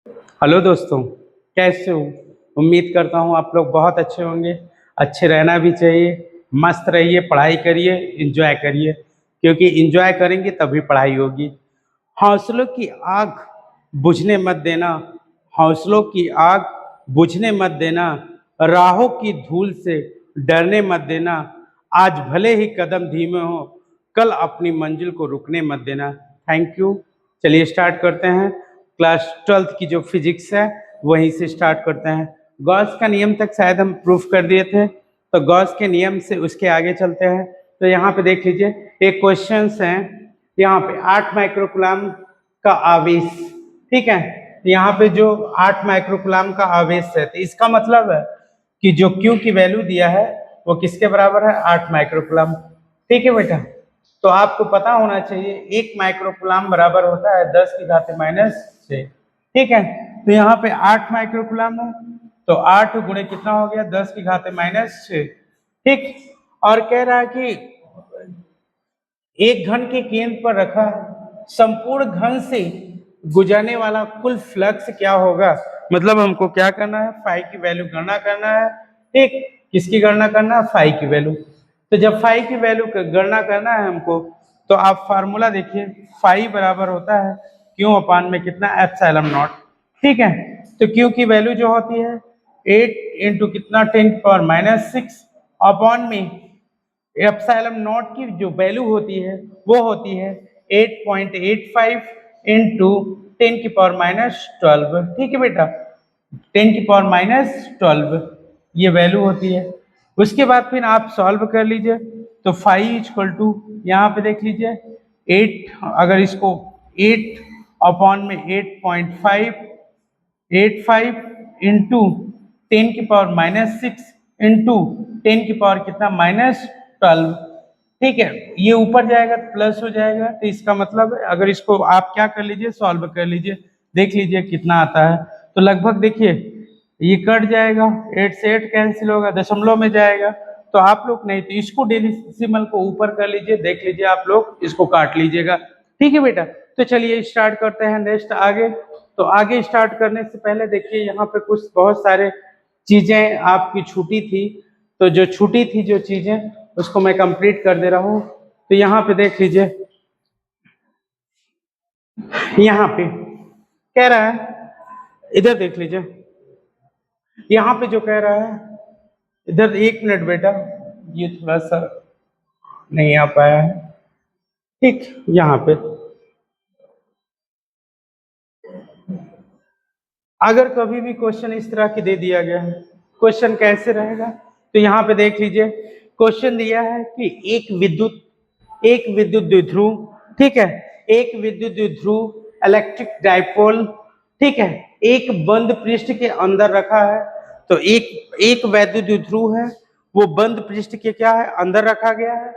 Hello दोस्तों, कैसे हो? उम्मीद करता हूँ आप लोग बहुत अच्छे होंगे। अच्छे रहना भी चाहिए, मस्त रहिए, पढ़ाई करिए, एंजॉय करिए, क्योंकि एंजॉय करेंगे तभी पढ़ाई होगी। हौसलों की आग बुझने मत देना, हौसलों की आग बुझने मत देना, राहों की धूल से डरने मत देना। आज भले ही कदम धीमे हो, कल अपनी मंजिल को रुकने मत देना। Thank you. चलिए स्टार्ट करते हैं। क्लास 12th की जो फिजिक्स है वहीं से स्टार्ट करते हैं। गॉस का नियम तक शायद हम प्रूफ कर दिए थे, तो गॉस के नियम से उसके आगे चलते हैं। तो यहाँ पे देख लीजिए, एक क्वेश्चन है यहाँ पे 8 माइक्रोकुलाम का आवेश, ठीक है। यहाँ पे जो 8 माइक्रोकुलाम का आवेश है, तो इसका मतलब है कि जो Q की वैल्यू दिया है वो किसके बराबर है? 8 माइक्रोकुलाम, ठीक है बेटा। तो आपको पता होना चाहिए 1 माइक्रोकुलाम बराबर होता है 10 की घात -6, ठीक है। तो यहाँ पे 8 माइक्रोकुलाम है, तो 8 गुणे कितना हो गया? 10 की घात -6, ठीक। और कह रहा है कि एक घन के केंद्र पर रखा संपूर्ण घन से गुजरने वाला कुल फ्लक्स क्या होगा? मतलब हमको क्या करना है? फाई की वैल्यू गणना करना है, ठीक। किसकी गणना करना है? फाई की वैल्यू। तो जब फाई की वैल्यू गणना करना है हमको, तो आप फार्मूला देखिए, फाई बराबर होता है क्यू अपान में कितना? एप्सिलॉन नॉट, ठीक है। तो क्यू की वैल्यू जो होती है 8 इंटू कितना? 10⁻⁶ अपॉन में एप्सिलॉन नॉट की जो वैल्यू होती है वो होती है 8.85 इंटू 10⁻12, ठीक है बेटा। 10⁻12 ये वैल्यू होती है। उसके बाद फिर आप सॉल्व कर लीजिए, तो फाई इक्वल टू यहाँ पे देख लीजिए 8, अगर इसको 8 अपॉन में 8.85 इंटू 10⁻⁶ इंटू 10 कितना? -12, ठीक है। ये ऊपर जाएगा तो प्लस हो जाएगा, तो इसका मतलब है अगर इसको आप क्या कर लीजिए, सॉल्व कर लीजिए, देख लीजिए कितना आता है। तो लगभग देखिए ये कट जाएगा, 8 से 8 कैंसिल होगा, दशमलव में जाएगा। तो आप लोग नहीं तो इसको डेसिमल को ऊपर कर लीजिए, देख लीजिए आप लोग इसको काट लीजिएगा, ठीक है बेटा। तो चलिए स्टार्ट करते हैं नेक्स्ट आगे। तो आगे स्टार्ट करने से पहले देखिए यहाँ पे कुछ बहुत सारे चीजें आपकी छूटी थी, तो जो छूटी थी जो चीजें उसको मैं कंप्लीट कर दे रहा हूँ। तो यहाँ पे देख लीजिए, यहाँ पे कह रहा है, इधर देख लीजिए, यहाँ पे जो कह रहा है, इधर 1 मिनट बेटा, ये थोड़ा सा नहीं आ पाया है, ठीक। यहाँ पे अगर कभी भी क्वेश्चन इस तरह की दे दिया गया है, क्वेश्चन कैसे रहेगा? तो यहाँ पे देख लीजिए, क्वेश्चन दिया है कि एक विद्युत द्विध्रुव, ठीक है, एक विद्युत द्विध्रुव इलेक्ट्रिक डाइपोल, ठीक है, एक बंद पृष्ठ के अंदर रखा है। तो एक वैद्युत द्विध्रुव है, वो बंद पृष्ठ के क्या है? अंदर रखा गया है।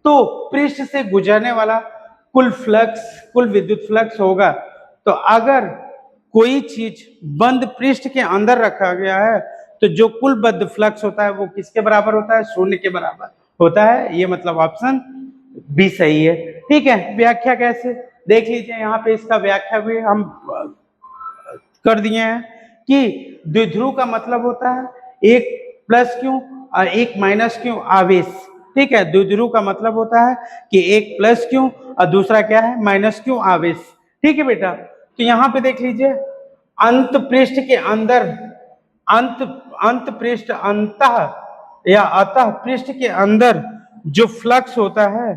तो पृष्ठ से गुजरने वाला कुल फ्लक्स, कुल विद्युत फ्लक्स होगा। तो अगर कोई चीज बंद पृष्ठ के अंदर रखा गया है, तो जो कुल बद्ध फ्लक्स होता है वो किसके बराबर होता है? 0 के बराबर होता है। ये मतलब ऑप्शन बी सही है, ठीक है। व्याख्या कैसे? देख लीजिए, यहाँ पे इसका व्याख्या भी हम कर दिए हैं कि द्विध्रुव का मतलब होता है एक प्लस क्यू और एक माइनस क्यू आवेश, ठीक है। द्विध्रुव का मतलब होता है कि एक प्लस क्यू और दूसरा क्या है? माइनस क्यू आवेश, ठीक है बेटा। तो यहाँ पे देख लीजिए, अंत पृष्ठ के अंदर, अंत अंत पृष्ठ, अंतः या अतः पृष्ठ के अंदर जो फ्लक्स होता है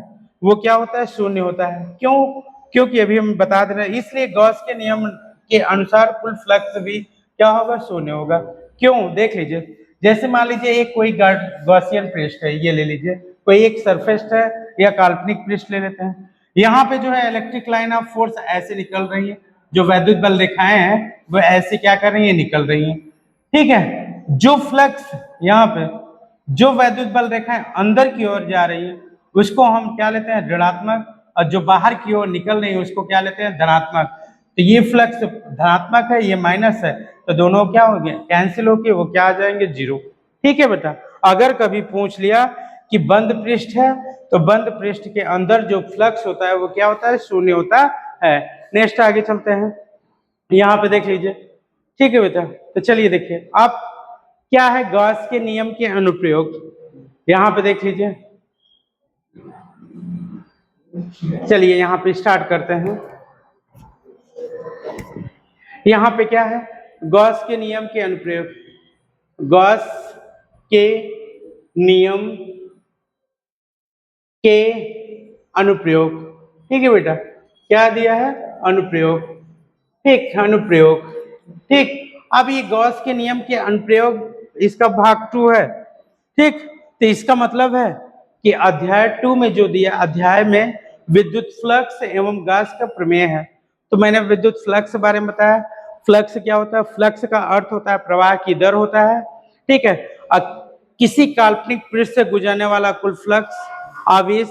वो क्या होता है? 0 होता है। क्यों? क्योंकि अभी हम बता दे रहे हैं, इसलिए गॉस के नियम के अनुसार कुल फ्लक्स भी क्या होगा? 0 होगा। क्यों? देख लीजिए, जैसे मान लीजिए एक कोई गॉसियन पृष्ठ है, ये ले लीजिए, कोई एक सरफेस है या काल्पनिक पृष्ठ ले लेते हैं। यहाँ पे जो है इलेक्ट्रिक लाइन ऑफ फोर्स ऐसे निकल रही है, जो वैद्युत बल रेखाएं हैं वो ऐसे क्या कर रही है? निकल रही है, ठीक है। जो फ्लक्स यहाँ पे, जो वैद्युत बल रेखाएं अंदर की ओर जा रही है उसको हम क्या लेते हैं? ऋणात्मक, और जो बाहर की ओर निकल रही है उसको क्या लेते हैं? धनात्मक। तो ये फ्लक्स धनात्मक है, ये माइनस है, तो दोनों क्या हो गए? कैंसिल होके वो क्या आ जाएंगे? 0, ठीक है बेटा। अगर कभी पूछ लिया कि बंद पृष्ठ है, तो बंद पृष्ठ के अंदर जो फ्लक्स होता है वो क्या होता है? 0 होता है। नेक्स्ट आगे चलते हैं, यहाँ पे देख लीजिए, ठीक है बेटा। तो चलिए देखिए आप क्या है गॉस के नियम के अनुप्रयोग, यहां पे देख लीजिए। चलिए यहां पे स्टार्ट करते हैं। यहां पे क्या है गॉस के नियम के अनुप्रयोग, गॉस के नियम के अनुप्रयोग। ठीक है बेटा, क्या दिया है अनुप्रयोग, ठीक अनुप्रयोग। ठीक, अब ये गॉस के नियम के अनुप्रयोग इसका भाग 2 है। ठीक, तो इसका मतलब है कि अध्याय 2 में जो दिया, अध्याय में विद्युत फ्लक्स एवं गॉस का प्रमेय है। तो मैंने विद्युत फ्लक्स के बारे में बताया। फ्लक्स क्या होता है, फ्लक्स का अर्थ होता है प्रवाह की दर होता है। ठीक है, किसी काल्पनिक पृष्ठ से गुजरने वाला कुल फ्लक्स आवेश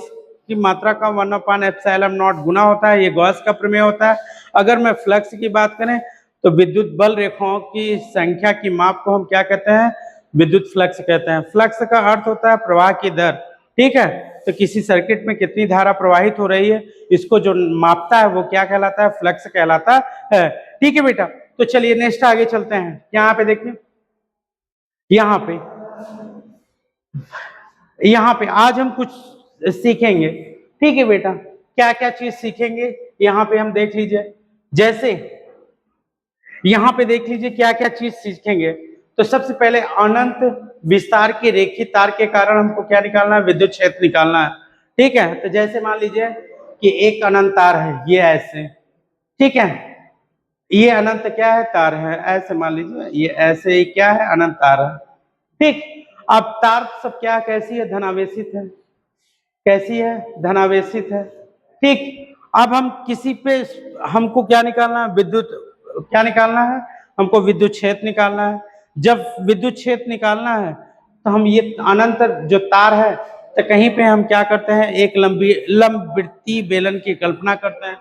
की मात्रा का 1/ε0 गुना होता है, ये गॉस का प्रमेय होता है। अगर मैं फ्लक्स की बात करें तो विद्युत बल रेखाओं की संख्या की माप को हम क्या कहते हैं, विद्युत फ्लक्स कहते हैं। फ्लक्स का अर्थ होता है प्रवाह की दर। ठीक है, तो किसी सर्किट में कितनी धारा प्रवाहित हो रही है, इसको जो मापता है वो क्या कहलाता है, फ्लक्स कहलाता है। ठीक है बेटा, तो चलिए नेक्स्ट आगे चलते हैं। यहाँ पे देखिए, यहाँ पे आज हम कुछ सीखेंगे। ठीक है बेटा, क्या क्या चीज सीखेंगे यहाँ पे हम देख लीजिए। जैसे यहाँ पे देख लीजिए क्या क्या चीज सीखेंगे। तो सबसे पहले अनंत विस्तार के रेखित तार के कारण हमको क्या निकालना है, विद्युत क्षेत्र निकालना है। ठीक है, तो जैसे मान लीजिए कि एक अनंत तार है, ये ऐसे, ठीक है, ये अनंत क्या है, तार है, ऐसे मान लीजिए ये ऐसे क्या है, अनंत तार है। ठीक, अब तार सब क्या कैसी है, धनावेशित है, कैसी है, धनावेशित है। ठीक, अब हम किसी पे हमको क्या निकालना है, विद्युत क्या निकालना है, हमको विद्युत क्षेत्र निकालना है। जब विद्युत क्षेत्र निकालना है तो हम ये अनंत जो तार है, तो कहीं पे हम क्या करते हैं, एक लंबवृत्तीय बेलन की कल्पना करते हैं।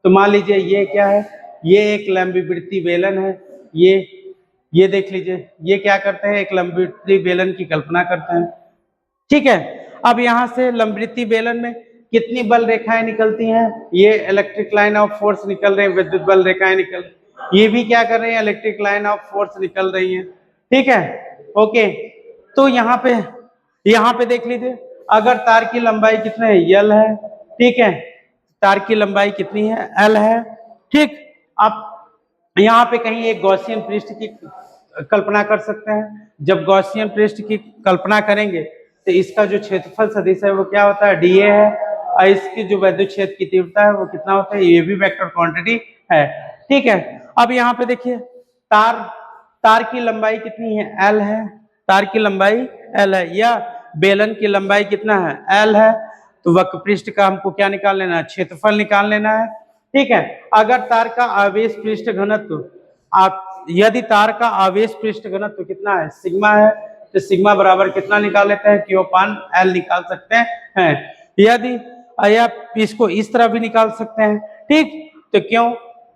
तो मान लीजिए ये क्या है, ये एक लंबवृत्तीय बेलन है, ये देख लीजिए, ये क्या करते हैं, एक लंबवृत्तीय बेलन की कल्पना करते हैं। ठीक है, अब यहां से लंबवृत्तीय बेलन में कितनी बल रेखाएं निकलती हैं, ये इलेक्ट्रिक लाइन ऑफ फोर्स निकल रही है, विद्युत बल रेखाएं निकल, ये भी क्या कर रही है, इलेक्ट्रिक लाइन ऑफ फोर्स निकल रही है। ठीक है, ओके। तो यहाँ पे देख लीजिए, अगर तार की लंबाई कितने है, यल है। ठीक है, तार की लंबाई कितनी है, एल है। ठीक, अब यहाँ पे कहीं एक गॉसियन पृष्ठ की कल्पना कर सकते हैं। जब गॉसियन पृष्ठ की कल्पना करेंगे तो इसका जो क्षेत्रफल सदिश है वो क्या होता है, डीए है, और इसकी जो विद्युत क्षेत्र की तीव्रता है वो कितना होता है, ये भी वेक्टर क्वांटिटी है। ठीक है, अब यहाँ पे देखिए तार की लंबाई कितनी है, एल है, तार की लंबाई एल है, या बेलन की लंबाई कितना है, एल है। तो वक्र पृष्ठ का हमको क्या निकाल लेना है, क्षेत्रफल निकाल लेना है। ठीक है, अगर तार का आवेश पृष्ठ घनत्व, आप यदि तार का आवेश पृष्ठ घनत्व कितना है, सिग्मा है, तो सिग्मा बराबर कितना निकाल लेते हैं, क्यू अपान एल निकाल सकते हैं। यदि आप इसको इस तरह भी निकाल सकते हैं। ठीक, तो क्यों,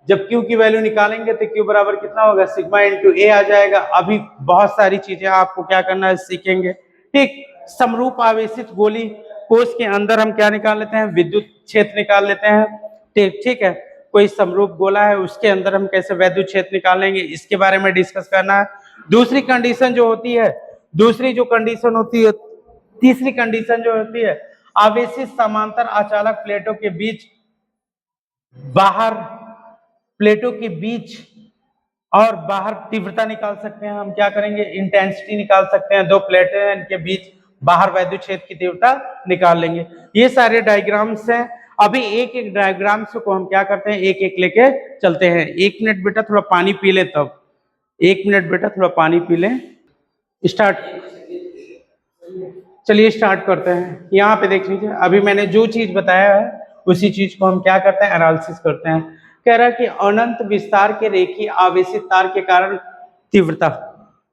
जब Q की वैल्यू निकालेंगे तो Q बराबर कितना होगा, सिग्मा इंटू ए आ जाएगा। अभी बहुत सारी चीजें आपको क्या करना है, सीखेंगे। ठीक, समरूप आवेशित गोली कोश के अंदर हम क्या निकाल लेते हैं, विद्युत क्षेत्र निकाल लेते हैं। ठीक है, कोई समरूप गोला है उसके अंदर हम कैसे विद्युत क्षेत्र निकालेंगे, इसके बारे में डिस्कस करना है। दूसरी कंडीशन जो होती है, दूसरी जो कंडीशन होती है, तीसरी कंडीशन जो होती है, आवेशित समांतर अचालक प्लेटों के बीच, बाहर प्लेटों के बीच और बाहर तीव्रता निकाल सकते हैं। हम क्या करेंगे, इंटेंसिटी निकाल सकते हैं, दो प्लेटें के बीच बाहर विद्युत क्षेत्र की तीव्रता निकाल लेंगे। ये सारे डायग्राम्स हैं। अभी एक एक डायग्राम्स को हम क्या करते हैं, एक एक लेके चलते हैं। 1 मिनट बेटा थोड़ा पानी पी ले, तब 1 मिनट बेटा थोड़ा पानी पी लें। स्टार्ट, चलिए स्टार्ट करते हैं। यहाँ पे देख लीजिए, अभी मैंने जो चीज बताया है उसी चीज को हम क्या करते हैं, एनालिसिस करते हैं। कह रहा है कि अनंत विस्तार के रेखीय आवेशित तार के कारण तीव्रता।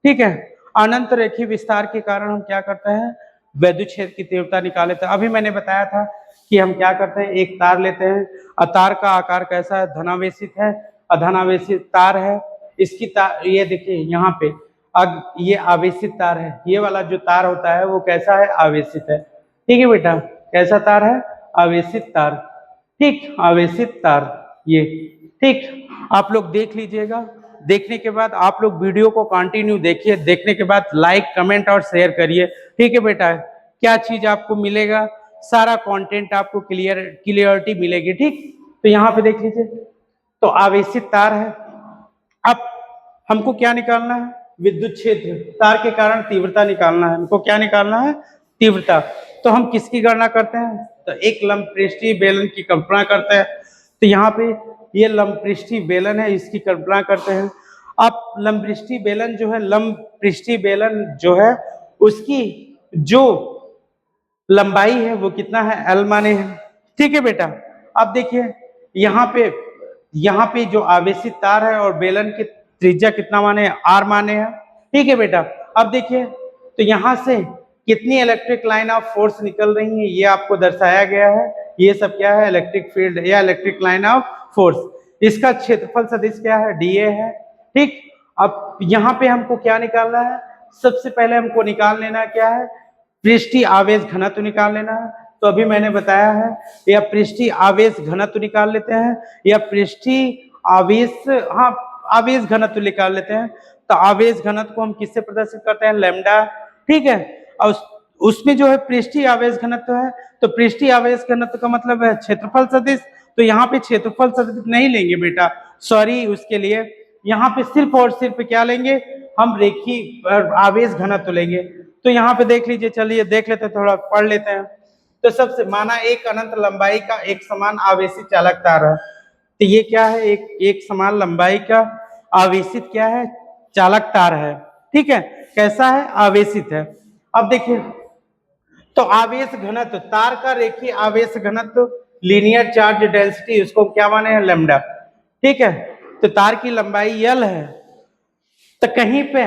ठीक है, अनंत रेखीय विस्तार के कारण हम क्या करते हैं, विद्युत क्षेत्र की तीव्रता निकाल लेते हैं। अभी मैंने बताया था कि हम क्या करते हैं, एक तार लेते हैं और तार का आकार कैसा है, धनावेशित है, अधनावेशित तार है। इसकी तार, ये देखिए यहाँ पे, अब ये आवेशित तार है, ये वाला जो तार होता है वो कैसा है, आवेशित है। ठीक है बेटा, कैसा तार है, आवेशित तार। ठीक, आवेशित तार ये। ठीक, आप लोग देख लीजिएगा देखने के बाद आप लोग वीडियो को कंटिन्यू देखिए, देखने के बाद लाइक कमेंट और शेयर करिए, ठीक है बेटा। क्या चीज आपको मिलेगा, सारा कंटेंट आपको क्लियरिटी मिलेगी, ठीक। तो यहाँ पे देख लीजिए, तो आवेशित तार है। अब हमको क्या निकालना है, विद्युत क्षेत्र, तार के कारण तीव्रता निकालना है। हमको क्या निकालना है, तीव्रता। तो हम किसकी गणना करते हैं, तो एक लंब पृष्ठीय बेलन की कल्पना करते हैं। तो यहाँ पे ये लंब पृष्ठीय बेलन है, इसकी कल्पना करते हैं। अब लंब पृष्ठीय बेलन जो है, लंब पृष्ठीय बेलन जो है उसकी जो लंबाई है वो कितना है, एल माने है, ठीक है बेटा। अब देखिए यहाँ पे जो आवेशित तार है और बेलन की त्रिज्या कितना माने है, आर माने है, ठीक है बेटा। अब देखिए, तो यहाँ से कितनी इलेक्ट्रिक लाइन ऑफ फोर्स निकल रही है ये आपको दर्शाया गया है। ये सब क्या है, इलेक्ट्रिक फील्ड या इलेक्ट्रिक लाइन ऑफ फोर्स। इसका क्षेत्रफल सदिश क्या है, डीए है, ठीक। अब यहाँ पे हमको क्या निकालना है, सबसे पहले हमको निकाल लेना क्या है, पृष्ठीय आवेश घनत्व निकाल लेना है। तो अभी मैंने बताया है, या पृष्ठीय आवेश घनत्व निकाल लेते हैं, या पृष्ठीय आवेश, हाँ आवेश घनत्व निकाल लेते हैं। तो आवेश घनत्व को हम किससे प्रदर्शित करते हैं, लैम्डा, ठीक है। और उसमें जो है पृष्ठीय आवेश घनत्व है, तो पृष्ठीय आवेश घनत्व का मतलब है क्षेत्रफल सदिश। तो यहाँ पे क्षेत्रफल सदिश नहीं लेंगे बेटा, सॉरी उसके लिए। यहाँ पे सिर्फ और सिर्फ क्या लेंगे, हम रेखीय आवेश घनत्व लेंगे। तो यहाँ पे देख लीजिए, चलिए देख लेते हैं, थोड़ा पढ़ लेते हैं। तो सबसे माना एक अनंत लंबाई का एक समान आवेशित चालक तार है। तो ये क्या है, एक समान लंबाई का आवेशित क्या है, चालक तार है, ठीक है। कैसा है, आवेशित है। अब देखिए, तो आवेश घनत्व, तार का रेखीय आवेश घनत्व, लीनियर चार्ज डेंसिटी, उसको क्या माने हैं, लैम्डा, ठीक है। तो तार की लंबाई L है, तो कहीं पे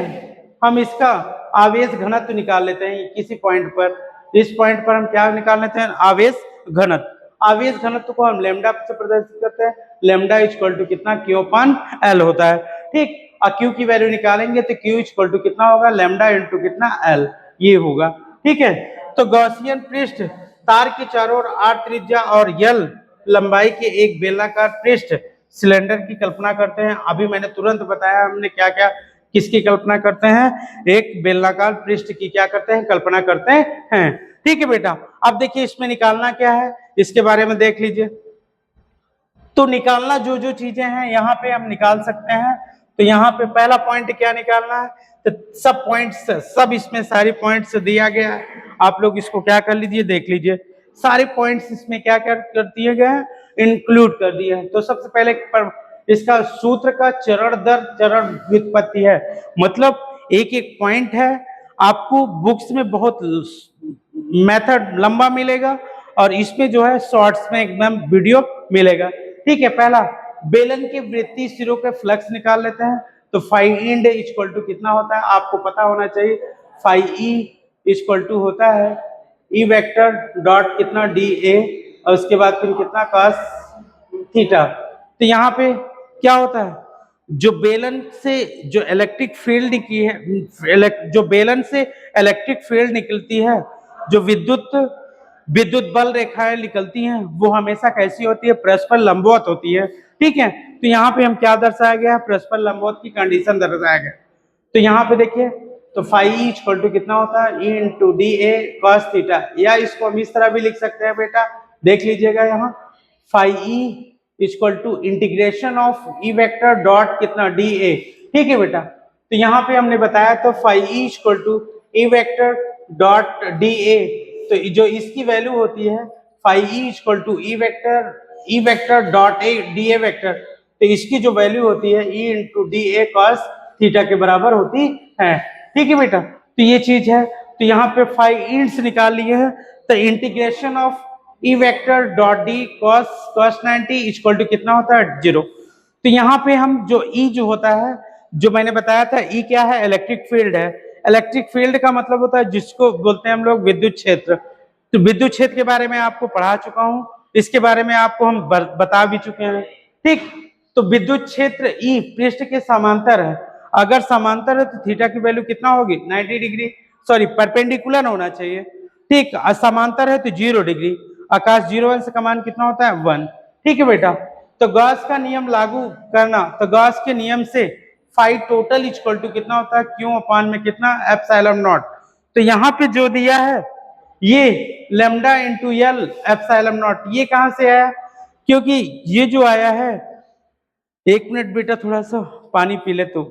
हम इसका आवेश घनत्व निकाल लेते हैं किसी पॉइंट पर। इस पॉइंट पर हम क्या निकाल लेते हैं, आवेश घनत्व। आवेश घनत्व को हम लैम्डा से प्रदर्शित करते हैं। लैम्डा इक्वल टू कितना, Q/L होता है, ठीक। और Q की वैल्यू निकालेंगे तो Q इक्वल टू कितना होगा, लैम्डा इंटू कितना, L, ये होगा, ठीक है। तो गॉसियन पृष्ठ, तार के चारों ओर R त्रिज्या और L लंबाई के एक बेलनाकार पृष्ठ सिलेंडर की कल्पना करते हैं। अभी मैंने तुरंत बताया हमने क्या क्या किसकी कल्पना करते हैं, एक बेलनाकार पृष्ठ की क्या करते हैं, कल्पना करते हैं, ठीक है बेटा। अब देखिए इसमें निकालना क्या है, इसके बारे में देख लीजिए। तो निकालना जो जो चीजें हैं यहाँ पे हम निकाल सकते हैं। तो यहाँ पे पहला पॉइंट क्या निकालना है, तो सब पॉइंट्स, सब इसमें सारे पॉइंट्स दिया गया है। आप लोग इसको क्या कर लीजिए, देख लीजिए, सारे पॉइंट्स इसमें क्या कर दिए गए हैं, इंक्लूड कर दिए हैं। तो सबसे पहले इसका सूत्र का चरण दर चरण व्युत्पत्ति है, मतलब एक एक पॉइंट है। आपको बुक्स में बहुत मेथड लंबा मिलेगा और इसमें जो है शॉर्ट्स में एकदम वीडियो मिलेगा, ठीक है। पहला, बेलन के वृत्तीय सिरों के फ्लक्स निकाल लेते हैं। तो फाई इंड इक्वल टू कितना होता है, आपको पता होना चाहिए। फाई ई इक्वल टू होता है ई वेक्टर डॉट कितना, डी ए, और उसके बाद फिर कितना, कॉस थीटा। तो यहाँ पे क्या होता है, जो बेलन से जो इलेक्ट्रिक फील्ड की है, जो बेलन से इलेक्ट्रिक फील्ड निकलती है, जो विद्युत बल रेखाएं निकलती हैं, वो हमेशा कैसी होती है, परस्पर लंबवत होती है, ठीक है। तो यहाँ पे हम क्या दर्शाया गया है, परस्पर लंबवत की कंडीशन दर्शाया गया। तो यहाँ पे देखिए, तो फाई ई इक्वल टू कितना होता है, E into D A cos theta, या इसको हम इस तरह भी लिख सकते हैं बेटा, देख लीजिएगा यहाँ, phi E equal to integration of E vector dot कितना, डी ए, ठीक है बेटा। तो यहाँ पे हमने बताया, तो phi E equal to E vector dot D A, तो जो इसकी वैल्यू होती है phi E equal to E vector dot A D A vector, तो इसकी जो वैल्यू होती है E into D A cos theta के बराबर होती है, ठीक है बेटा। तो ये चीज है। तो यहाँ पे फाई इंड्स निकाल लिए हैं, तो integration of E vector dot D cos 90 equal to कितना होता है, 0। तो यहाँ पे हम जो ई जो होता है, जो मैंने बताया था, ई क्या है, इलेक्ट्रिक फील्ड है। इलेक्ट्रिक फील्ड का मतलब होता है जिसको बोलते हैं हम लोग विद्युत क्षेत्र। तो विद्युत क्षेत्र के बारे में आपको पढ़ा चुका हूं, इसके बारे में आपको हम बता भी चुके हैं, ठीक। तो विद्युत क्षेत्र ई पृष्ठ के समांतर है। अगर समांतर है तो थीटा की वैल्यू कितना होगी, 90 डिग्री, सॉरी परपेंडिकुलर होना चाहिए, ठीक। असमांतर है तो 0 डिग्री। आकाश 0 अंश का मान कितना होता है, 1, ठीक है बेटा। तो गॉस का नियम लागू करना, तो गॉस के नियम से फाई टोटल इक्वल टू कितना होता है, क्यू अपान में कितना, एप्सिलॉन नॉट। तो यहाँ पे जो दिया है ये lambda into L epsilon not, ये कहां से आया, क्योंकि ये जो आया है, एक मिनट बेटा थोड़ा सा पानी पी ले तो।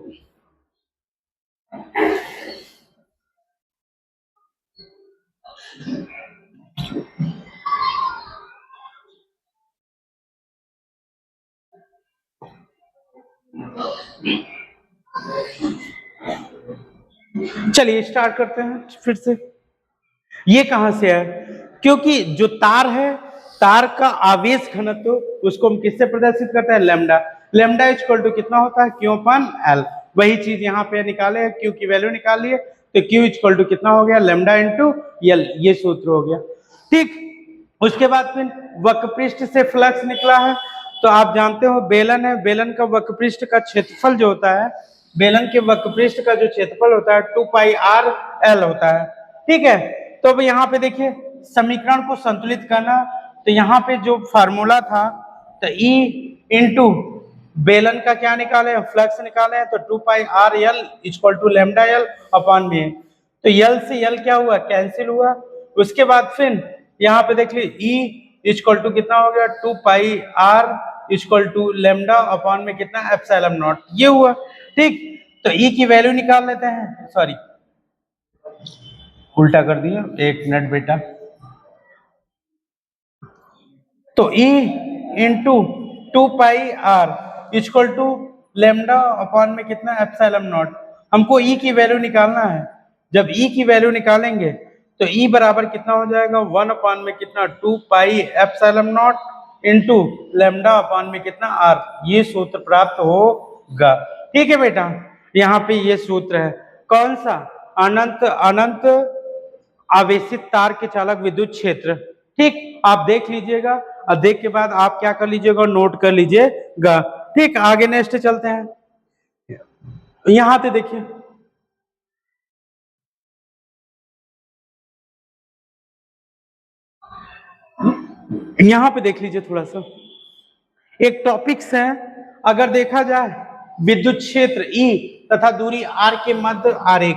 चलिए स्टार्ट करते हैं फिर से। ये कहां से है, क्योंकि जो तार है, तार का आवेश घनत्व उसको हम किससे प्रदर्शित करते हैं, लेमडा। लेमडा इक्वल टू कितना होता है, क्यू अपान एल। वही चीज यहाँ पे निकाले, क्यू की वैल्यू निकाल लिए, तो क्यू इक्वल टू कितना हो गया, लेमडा इंटू एल, ये सूत्र हो गया। ठीक, उसके बाद फिर वक्रपृष्ठ से फ्लक्स निकला है, तो आप जानते हो बेलन है, बेलन का वक्रपृष्ठ का क्षेत्रफल जो होता है, बेलन के वक्रपृष्ठ का जो क्षेत्रफल होता है 2 पाई आर एल होता है। ठीक है, तो अब यहाँ पे देखिए समीकरण को संतुलित करना, तो यहाँ पे जो फार्मूला था, तो E इंटू बेलन का क्या निकाले, फ्लक्स निकाले हैं, तो 2 pi R L equal to lambda L upon में, तो एल से एल क्या हुआ, कैंसिल हुआ। उसके बाद फिर यहाँ पे देख ली E इक्वल टू कितना हो गया, 2 pi R equal to lambda upon में कितना, एप्सिलॉन नॉट, ये हुआ। ठीक, तो E की वैल्यू निकाल लेते हैं, सॉरी उल्टा कर दिया, एक मिनट बेटा। तो E into 2 pi R equal to lambda upon में कितना, एप्सिलॉन नॉट। हमको E की वैल्यू निकालना है, जब E की वैल्यू निकालेंगे तो E बराबर कितना हो जाएगा, 1 अपॉन में कितना, 2 पाई epsilon not into lambda upon में कितना आर, ये सूत्र प्राप्त होगा। ठीक है बेटा, यहाँ पे ये सूत्र है, कौन सा, अनंत अनंत आवेशित तार के चालक विद्युत क्षेत्र। ठीक, आप देख लीजिएगा और देख के बाद आप क्या कर लीजिएगा, नोट कर लीजिएगा। ठीक, आगे नेक्स्ट चलते हैं। यहां पे देखिए, यहां पे देख लीजिए थोड़ा सा, एक टॉपिक्स है, अगर देखा जाए विद्युत क्षेत्र E तथा दूरी R के मध्य आरेख।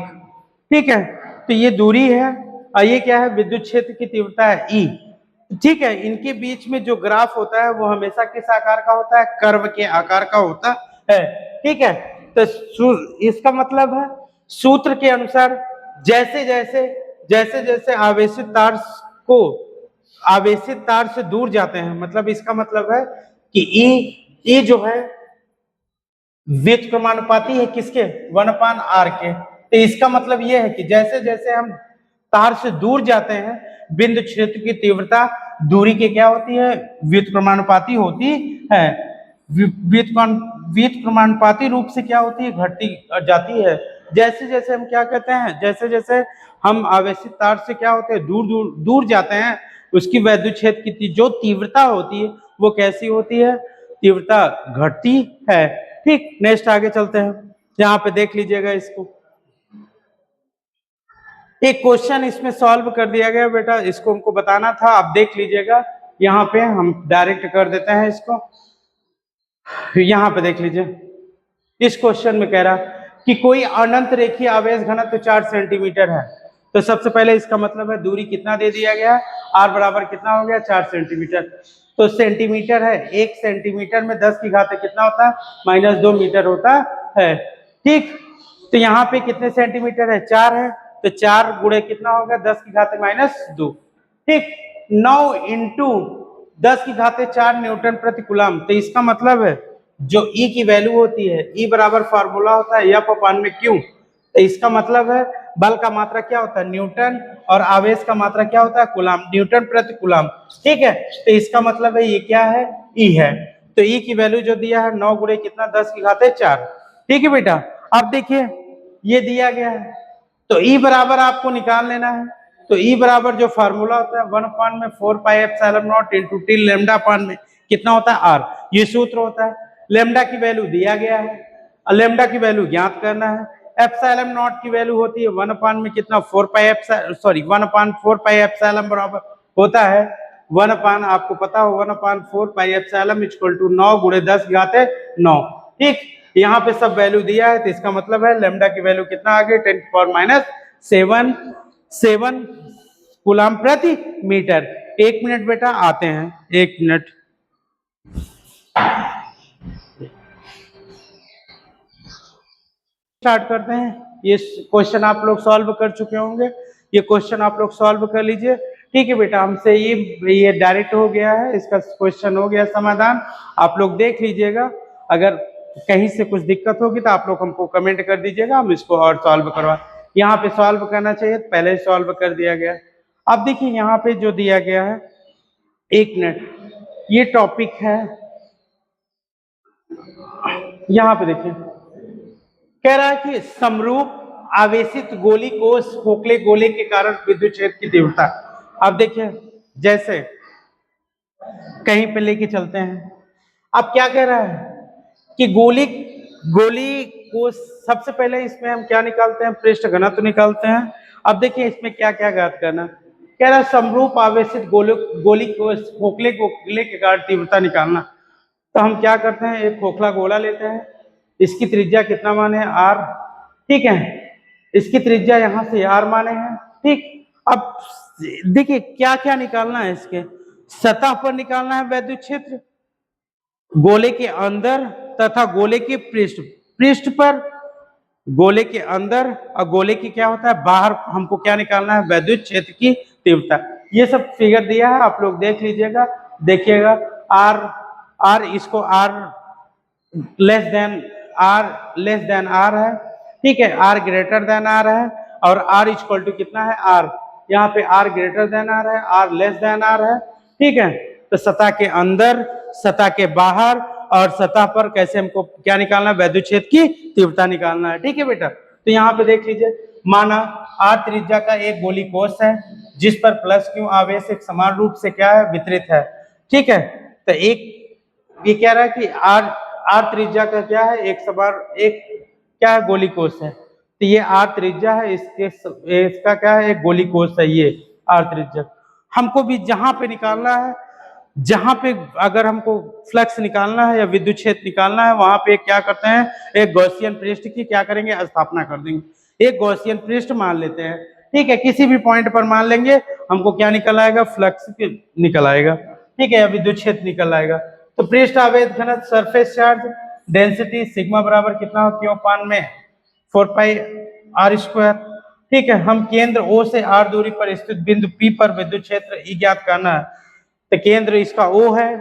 ठीक है, तो ये दूरी है और ये क्या है, विद्युत क्षेत्र की तीव्रता है E। ठीक है, इनके बीच में जो ग्राफ होता है वो हमेशा किस आकार का होता है, कर्व के आकार का होता है। ठीक है, तो इसका मतलब है सूत्र के अनुसार जैसे जैसे जैसे जैसे आवेशित तार को आवेशित तार से दूर जाते हैं, मतलब इसका मतलब है कि ई जो है व्युत्क्रमानुपाती है किसके, 1/r के। तो इसका मतलब यह है कि जैसे जैसे हम तार से दूर जाते हैं, बिंदु क्षेत्र की तीव्रता दूरी के क्या होती है, व्युत्क्रमानुपाती होती है। व्युत्क्रमानुपाती रूप से क्या होती है, घटती जाती है। जैसे जैसे हम क्या कहते हैं, जैसे जैसे हम आवेशित तार से क्या होते हैं, दूर दूर दूर जाते हैं, उसकी वैद्युत क्षेत्र की जो तीव्रता होती है वो कैसी होती है, तीव्रता घटती है। ठीक, नेक्स्ट आगे चलते हैं, यहाँ पे देख लीजिएगा इसको, एक क्वेश्चन इसमें सॉल्व कर दिया गया बेटा, इसको हमको बताना था, आप देख लीजिएगा। यहाँ पे हम डायरेक्ट कर देते हैं इसको, यहाँ पे देख लीजिए, इस क्वेश्चन में कह रहा कि कोई अनंत रेखीय आवेश घनत्व 4 सेंटीमीटर है। तो सबसे पहले इसका मतलब है दूरी कितना दे दिया गया, r बराबर कितना हो गया, 4 सेंटीमीटर। तो सेंटीमीटर है, 1 सेंटीमीटर में 10 की घात कितना होता है, -2 मीटर होता है। ठीक, तो यहाँ पे कितने सेंटीमीटर है, 4 है, तो 4 गुणे कितना होगा, 10 की घात -2। ठीक, 9 इंटू 10 की घात 4 न्यूटन प्रति कूलम। तो इसका मतलब है जो E की वैल्यू होती है, E बराबर फार्मूला होता है F अपान में Q। तो इसका मतलब है बल का मात्रा क्या होता है, न्यूटन, और आवेश का मात्रा क्या होता है, कूलम, न्यूटन प्रति कूलम। ठीक है, तो इसका मतलब है ये क्या है, E है। तो E की वैल्यू जो दिया है 9 गुणे कितना, 10 की घात 4। ठीक है बेटा, अब देखिए ये दिया गया है, तो E बराबर आपको निकाल लेना है। तो E बराबर जो फार्मूला होता है 1/4 pi epsilon not into T lambda upon में कितना होता है, R, ये सूत्र होता है। लेमडा की वैल्यू दिया गया है और लेमडा की वैल्यू ज्ञात करना है। एप्सिलॉन नॉट की वैल्यू होती है 1 में कितना, 4 पाई सॉरी 1/4 पाई एप्सिलॉन बराबर होता है 1 आपको पता हो 1/4 पाई एप्सिलॉन इक्वल टू 9 गुणे 10 की घात 9। ठीक, यहाँ पे सब वैल्यू दिया है, तो इसका मतलब है लैम्डा की वैल्यू कितना आ गई 10⁻⁷ कूलम प्रति मीटर। 1 मिनट बेटा, आते हैं 1 मिनट। स्टार्ट करते हैं। ये क्वेश्चन आप लोग सॉल्व कर चुके होंगे, ये क्वेश्चन आप लोग सॉल्व कर लीजिए। ठीक है बेटा, हमसे ये डायरेक्ट हो गया है, इसका क्वेश्चन हो गया समाधान। आप लोग देख लीजिएगा, अगर कहीं से कुछ दिक्कत होगी तो आप लोग हमको कमेंट कर दीजिएगा, हम इसको और सॉल्व करवा। यहाँ पे सॉल्व करना चाहिए, पहले ही सॉल्व कर दिया गया। अब देखिए यहाँ पे जो दिया गया है, 1 मिनट, ये टॉपिक है। यहाँ पे देखिए कह रहा है कि समरूप आवेशित गोली कोष खोखले गोले के कारण विद्युत क्षेत्र की तीव्रता। अब देखिए जैसे कहीं पे लेके चलते हैं, अब क्या कह रहा है कि गोली को सबसे पहले इसमें हम क्या निकालते हैं, पृष्ठ घनत्व निकालते हैं। अब देखिए इसमें क्या क्या ज्ञात करना। कह रहा है समरूप आवेशित गोली को खोखले गोले के कारण तीव्रता निकालना। तो हम क्या करते हैं, एक खोखला गोला लेते हैं, इसकी त्रिज्या कितना माने आर, ठीक है, इसकी त्रिज्या यहां से आर माने हैं, ठीक। अब देखिए क्या क्या निकालना है, इसके सतह पर निकालना है विद्युत क्षेत्र, गोले के अंदर तथा गोले के पृष्ठ पर, गोले के अंदर और गोले की क्या होता है बाहर, हमको क्या निकालना है विद्युत क्षेत्र की तीव्रता। ये सब फिगर दिया है, आप लोग देख लीजिएगा, देखिएगा। आर इसको आर लेस देन आर है, ठीक है, आर ग्रेटर देन आर है, और आर इक्वल टू कितना है आर, यहाँ पे आर ग्रेटर देन आर है, आर लेस देन आर है, ठीक है। तो सतह के अंदर, सतह के बाहर और सतह पर कैसे हमको क्या निकालना है, विद्युत क्षेत्र की तीव्रता निकालना है, ठीक है बेटा। तो यहाँ पे देख लीजिए, माना आर त्रिज्या का एक गोली कोष है जिस पर प्लस क्यू आवेश एक समान रूप से क्या है वितरित है, ठीक है। तो एक ये कह रहा है कि आर त्रिज्या का क्या है, एक क्या है गोली कोष है, तो ये आर त्रिज्या है, इसका क्या है एक गोली कोष है, ये आर त्रिज्या। हमको भी जहां पे निकालना है, जहां पे अगर हमको फ्लक्स निकालना है या विद्युत क्षेत्र निकालना है, वहां पे क्या करते हैं, एक गॉसियन पृष्ठ की क्या करेंगे, स्थापना कर देंगे। एक गॉसियन पृष्ठ मान लेते हैं, ठीक है, किसी भी पॉइंट पर मान लेंगे, हमको क्या निकल आएगा, फ्लक्स निकल आएगा, ठीक है, या विद्युत क्षेत्र निकल आएगा। तो पृष्ठ आवेश घनत्व सरफेस चार्ज डेंसिटी सिग्मा बराबर कितना हो, क्यों पान में 4πr², ठीक है। हम केंद्र O से R दूरी पर स्थित बिंदु P पर विद्युत क्षेत्र E ज्ञात करना है। तो केंद्र इसका O है,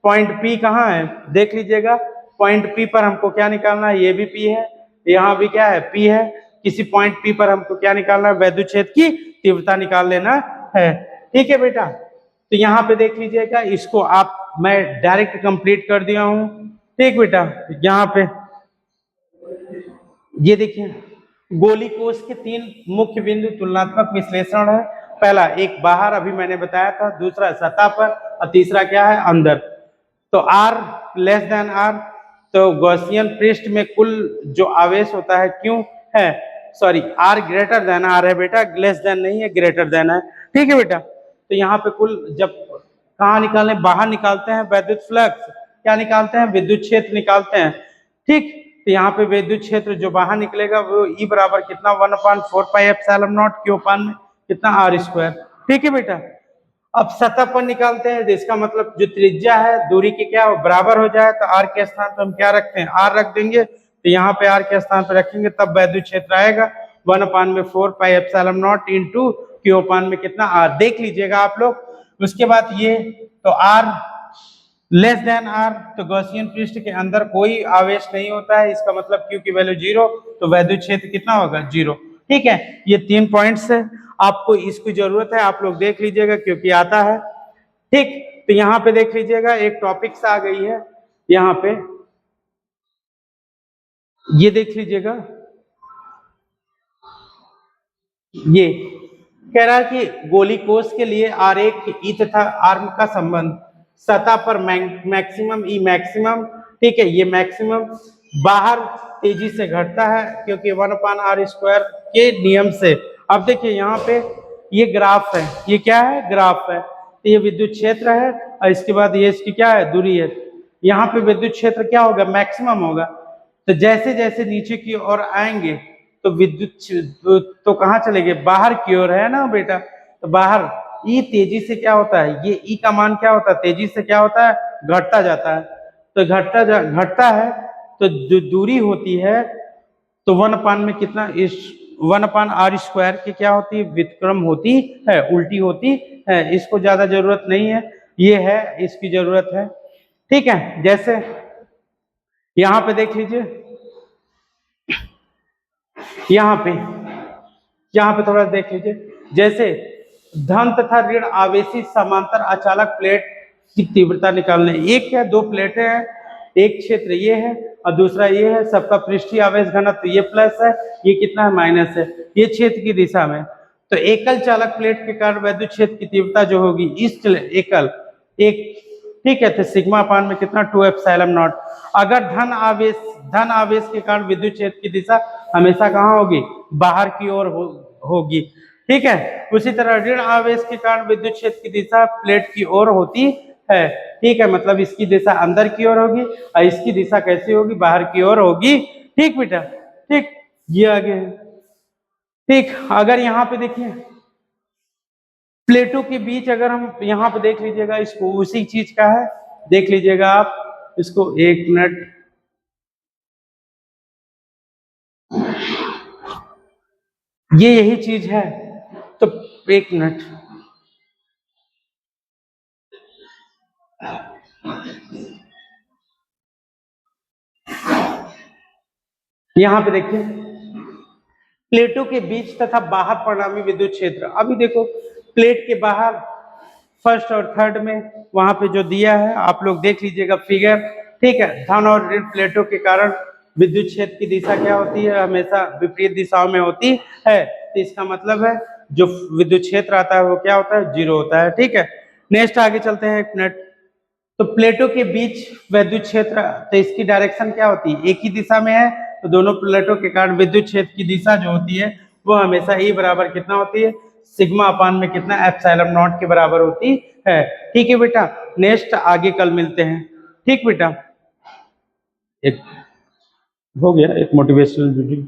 पॉइंट P कहाँ है, देख लीजिएगा, पॉइंट P पर हमको क्या निकालना है, ये भी P है, यहाँ भी क्या है P है, किसी पॉइंट P पर हमको क्या निकालना है, विद्युत क्षेत्र की तीव्रता निकाल लेना है, ठीक है बेटा। तो यहाँ पे देख लीजिएगा, इसको आप मैं डायरेक्ट कंप्लीट कर दिया हूं, ठीक बेटा। यहाँ पे ये देखिए गोली कोष के 3 मुख्य बिंदु तुलनात्मक विश्लेषण है। पहला एक बाहर, अभी मैंने बताया था, दूसरा सतह पर, और तीसरा क्या है अंदर। तो आर लेस देन आर, तो गॉसियन पृष्ठ में कुल जो आवेश होता है क्यों है, sorry r greater than r है बेटा, लेस देन नहीं है, ग्रेटर देन है, ठीक है बेटा। तो यहाँ पे कुल जब कहाँ निकालने, बाहर निकालते हैं विद्युत फ्लक्स, क्या निकालते हैं विद्युत क्षेत्र निकालते हैं, ठीक। तो यहाँ पे विद्युत क्षेत्र जो बाहर निकलेगा वो E बराबर कितना 1/4πε0 क्यू पान में कितना r², ठीक है बेटा। अब सतह पर निकालते हैं, तो इसका मतलब जो त्रिज्या है दूरी की क्या हो बराबर हो जाए, तो r के स्थान पर हम क्या रखते हैं, r रख देंगे, तो यहाँ पे r के स्थान पर रखेंगे तब विद्युत क्षेत्र आएगा 1/4πε0 इंटू क्यू पान में कितना r, देख लीजिएगा आप लोग। उसके बाद ये तो r लेस देन आर, तो गॉसियन पृष्ठ के अंदर कोई आवेश नहीं होता है, इसका मतलब क्यू की वैल्यू 0, तो विद्युत क्षेत्र कितना होगा 0, ठीक है। ये 3 पॉइंट्स है, आपको इसकी जरूरत है, आप लोग देख लीजिएगा क्योंकि आता है, ठीक। तो यहाँ पे देख लीजिएगा एक टॉपिक्स आ गई है, यहाँ पे ये देख लीजिएगा, ये कह रहा है कि गोली कोष के लिए आरेख ई तथा आर्म का संबंध, सतह पर मैक्सिमम ई मैक्सिमम, ठीक है, ये मैक्सिमम बाहर तेजी से घटता है क्योंकि 1/r² के नियम से। अब देखिए यहाँ पे ये ग्राफ है, ये क्या है ग्राफ है, तो ये विद्युत क्षेत्र है और इसके बाद ये इसकी क्या है दूरी है, यहाँ पे विद्युत क्षेत्र क्या होगा मैक्सिमम होगा, तो जैसे जैसे नीचे की ओर आएंगे तो विद्युत तो कहाँ चले गए, बाहर की ओर है ना बेटा। तो बाहर ई तेजी से क्या होता है, ये ई का मान क्या होता है, तेजी से क्या होता है, घटता जाता है। तो घटता है तो जो दूरी होती है तो 1 अपान में कितना, इस 1/r² की क्या होती है, व्युत्क्रम होती है, उल्टी होती है। इसको ज्यादा जरूरत नहीं है, ये है इसकी जरूरत है। ठीक है, जैसे यहां पे देख लीजिए, यहाँ पे थोड़ा देख लीजिए, जैसे धन तथा ऋण आवेशी समांतर अचालक प्लेट की तीव्रता निकालने, एक या दो प्लेटें हैं, एक क्षेत्र ये है और दूसरा ये है, सबका पृष्ठीय आवेश घनत्व ये प्लस है, ये कितना है माइनस है, ये क्षेत्र की दिशा में। तो एकल चालक प्लेट के कारण वैद्युत क्षेत्र की तीव्रता जो होगी इस एकल एक, ठीक है, तो सिग्मा अपान में कितना 2ε0। अगर धन आवेश के कारण विद्युत क्षेत्र की दिशा हमेशा कहाँ होगी, बाहर की ओर होगी। ठीक है, उसी तरह ऋण आवेश के कारण विद्युत क्षेत्र की दिशा प्लेट की ओर होती है। ठीक है, मतलब इसकी दिशा अंदर की ओर होगी और इसकी दिशा कैसी होगी, बाहर की ओर होगी। ठीक बेटा, ठीक, ये आगे है। ठीक, अगर यहाँ पे देखिए प्लेटों के बीच, अगर हम यहाँ पे देख लीजिएगा, इसको उसी चीज का है, देख लीजिएगा आप इसको, 1 मिनट, ये यही चीज है। तो 1 मिनट, यहां पे देखिए प्लेटों के बीच तथा बाहर परिणामी विद्युत क्षेत्र। अभी देखो प्लेट के बाहर फर्स्ट और थर्ड में वहां पे जो दिया है आप लोग देख लीजिएगा फिगर। ठीक है, धन और ऋण प्लेटों के कारण विद्युत क्षेत्र की दिशा क्या होती है, हमेशा विपरीत दिशाओं में होती है। तो इसका मतलब है जो विद्युत क्षेत्र आता है वो क्या होता है, 0 होता है। ठीक है, नेक्स्ट आगे चलते हैं, 1 मिनट। तो प्लेटों के बीच वैद्युत क्षेत्र, तो इसकी डायरेक्शन क्या होती है, एक ही दिशा में है, तो दोनों प्लेटों के कारण विद्युत क्षेत्र की दिशा जो होती है वो हमेशा ई बराबर कितना होती है, सिग्मा अपान में कितना, ε0 के बराबर होती है। ठीक है बेटा, नेक्स्ट आगे कल मिलते हैं। ठीक बेटा, एक हो गया एक मोटिवेशनल वीडियो।